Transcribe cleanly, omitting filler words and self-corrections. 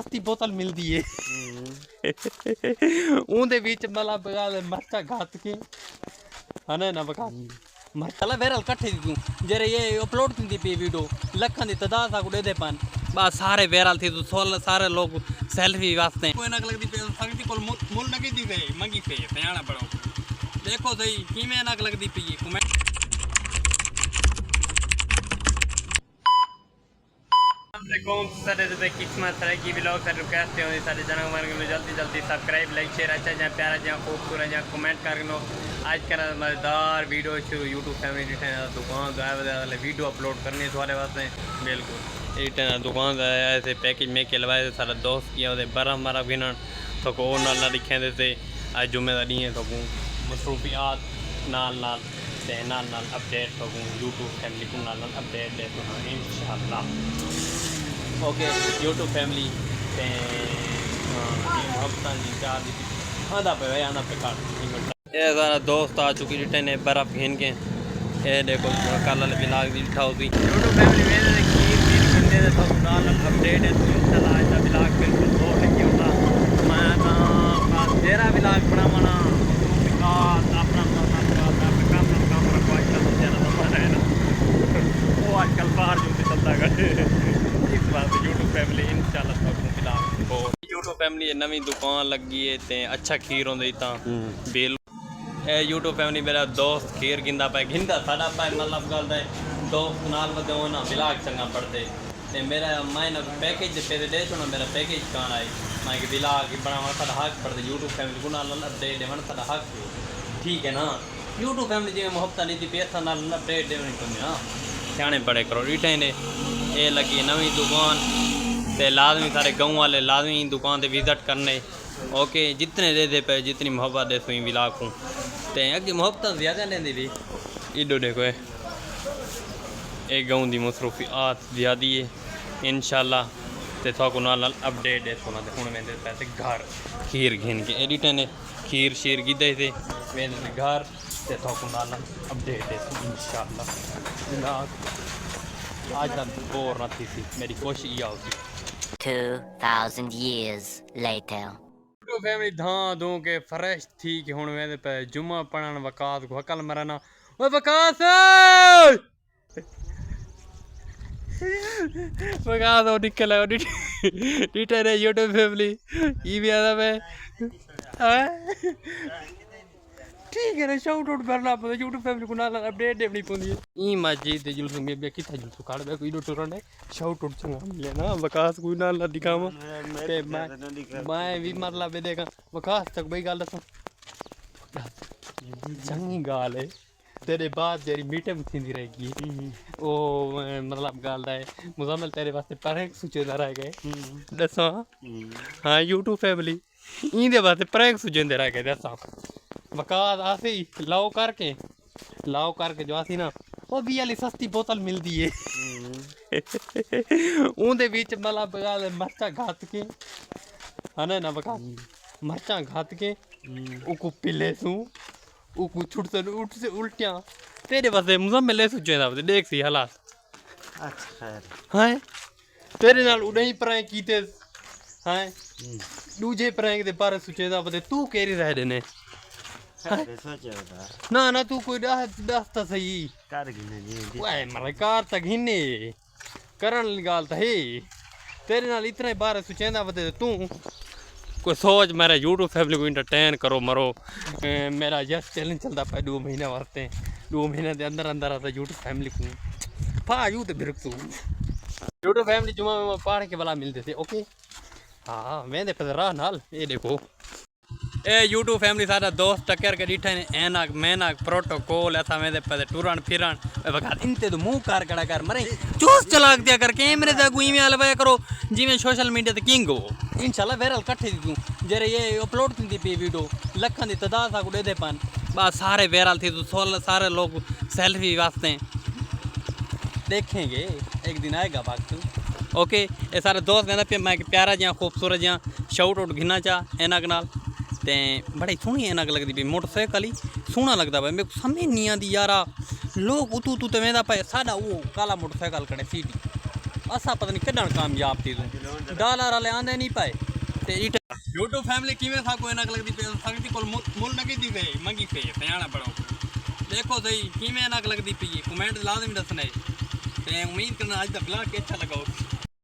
सस्ती बोतल मिलती है उनके बीच मतलब मरचा घात के है ना बका मरचा वायरल कट्ठे दी तू जरे ये अपलोड थी पी वीडियो लखन की तादाद सा दे पान बस सारे वायरल थी तो सारे लोग सेल्फी वास्ते कोई नक लगती पे सकती को मुल नगी दी पे मंगी पे सयाना पड़ो देखो सही किमें नक लगती पी कमेंट किस्मत तरह की ब्लॉग सर कैसे हो सारे जनक मार्ग में जल्दी जल्दी सब्सक्राइब लाइक शेयर अच्छा जहाँ प्यारा जहाँ खूबसूरत जहाँ कमेंट कर लो आज का मज़ेदार वीडियो शो यूट्यूब फैमिली दुकान जो वीडियो अपलोड करने वाले वास्ते बिल्कुल ये दुकान ऐसे पैकेज में खिलवाए सारा दोस्त किया बर्फ़ मारा गिन तो को ना लिखे थे आज जुम्मे का डी तो मसरूफियात नाल अपडेट तो यूट्यूब फैमिली को नाल अपडेट दे तो इंशाल्लाह ओके यूट्यूब फैमिली आधा पे ये सारा दोस्त आ चुकी रिटर्न है बर्फ़ घिन के ये देखो कल ब्लॉग भी उठा होगी यूट्यूब फैमिली मेरे खीर घंटे तो अपडेट है तो इंशाल्लाह आज का ब्लॉग बिल्कुल हो लगी होगा मैं तेरा ब्लॉग बनावना अपना काम रखो आजकल ज़्यादा जमाना है ना वो आजकल बाहर जो भी चलता है इस बात यूट्यूब फैमिली इंशाल्लाह यूट्यूब फैमिली नवी दुकान लगी है ते अच्छा खीर होंदी ता बेल यूट्यूब फैमिली मेरा दोस्त खीर गिंदा पे गिंदा साडा पे मतलब गल है दोस्त नाल वदे ना ब्लॉग चंगा पड़ते ते मेरा मैं ना पैकेज पे दे छोना मेरा पैकेज कान आई मैं कि ब्लॉग बनावा साडा हक पड़ते यूट्यूब फैमिली को नाल अपडेट देवन साडा हक ठीक है ना यूट्यूब फैमिली जी मोहब्बत नहीं दी पैसा नाल अपडेट देवनी पड़नी ना सियाने बड़े करो रिटेन ये लगी नवी दुकान ते लाजमी सारे गाँव वाले लाजमी दुकान से विजिट करने ओके जितने दे पे जितनी मोहब्बत दे सुई ब्लॉग को ते अगे मोहब्बत ज़्यादा लेंदी भी इडो देखो ये गाँव की मसरूफियात ज़्यादा है इंशाल्लाह ते थोको नाल अपडेट दे सोना ते हुण वेंदे पैसे घर खीर घिन के रिटर्न खीर शीर गिदे थे वेंदे घर ते थोको नाल अपडेट दे इंशाल्लाह ब्लॉग आज तक बोर न थी मेरी कोशिश ये होगी 2000 years later तो फैमिली धां दूं के फ्रेश थी कि हुण वेंदे पे जुम्मा पढ़न वकास को हकल मरना ओए वकास वकास ओ निकल आओ डिटर है यूट्यूब फैमिली ई भी आदा पे ठीक है ना शाउट आउट करना पड़ता यूट्यूब फैमिली को नाल अपडेट देनी पौंदी है ई मस्जिद दे जुलूस में बे किथा जुलूस काड़ बे कोई डोटो रने शाउट आउट चंगा मिले ना वकास कोई नाल दिखावा ते मैं भी मतलब बे देखा वकास तक भाई गल दसा चंगी गाल है तेरे बाद जेरी मीटिंग थींदी रहेगी ओ मतलब गल है मुजम्मिल तेरे वास्ते प्रैंक सोचेदा रह गए दसा हां यूट्यूब फैमिली इंदे वास्ते प्रैंक सोचेंदे रह गए दसा वकास आसी लाओ करके जो आसी ना वो भी वाली सस्ती बोतल मिलती है उनके बीच मतलब मरचा घात के है ना वकास मरचा घात के उको पिले सू उको छुटते उठ से उल्टियां तेरे वास्ते मुजम्मिल ले सोचे दा देख सी हालात अच्छा हां तेरे नाल उड़े प्रैंक कीते हां दूजे प्रैंक दे बारे सोचे दा तू केरी रह देने ना ना तू कोई दस तो सही कर मरे कार तक हिन्ने करन गाल तो है तेरे नाल इतना बार सोचेंदा बते तू कोई सोच मेरा यूट्यूब फैमिली को इंटरटेन करो मरो मेरा यस चैलेंज चलता पे 2 महीने वास्ते 2 महीने के अंदर अंदर आता यूट्यूब फैमिली को पा यू तो बिरक तू यूट्यूब फैमिली जुमा में पढ़ के वाला मिलते थे ओके हाँ मैं पे राह नाल ये देखो ए यूट्यूब फैमिली सारा दोस्त टक्कर के डिठे ने एनाक मैनाक प्रोटोकॉल ऐसा मेरे पे टूरन फिरन बगा इनते तो मुंह कार कड़ा कर मरे चूस चलाक दिया कर कैमरे दा गुई में अलवाया करो जिवें सोशल मीडिया ते किंग हो इंशाल्लाह वायरल कट्ठे दी तू जरे ये अपलोड थी पे वीडियो लखन दी तादाद सा दे पान बस सारे वायरल थी तो सारे लोग सेल्फी वास्ते देखेंगे एक दिन आएगा वक्त ओके ये सारे दोस्त कहना पे मैं प्यारा जहाँ खूबसूरत जहाँ शाउट आउट घिना चाह एनक नाल ते बड़ी सोहनी एनक लगती पी मोटरसाइकिल ही सोहना लगता भाई मेरे को समझ नहीं आती यारा लोग उतू उतू तो वेंदा पे साडा वो काला मोटरसाइकिल कड़े सीटी असा पता नहीं कदण कामयाब थी तू डॉलर वाले आंदे नहीं पाए ते इट यूट्यूब फैमिली किवें था कोई नक लगदी पे संगती कोल मुल नगी दी पे मंगी पे पयाना पड़ो देखो सही किवें नक लगदी पई कमेंट लाजमी दसने ते उम्मीद करना आज दा ब्लॉग अच्छा लगा हो।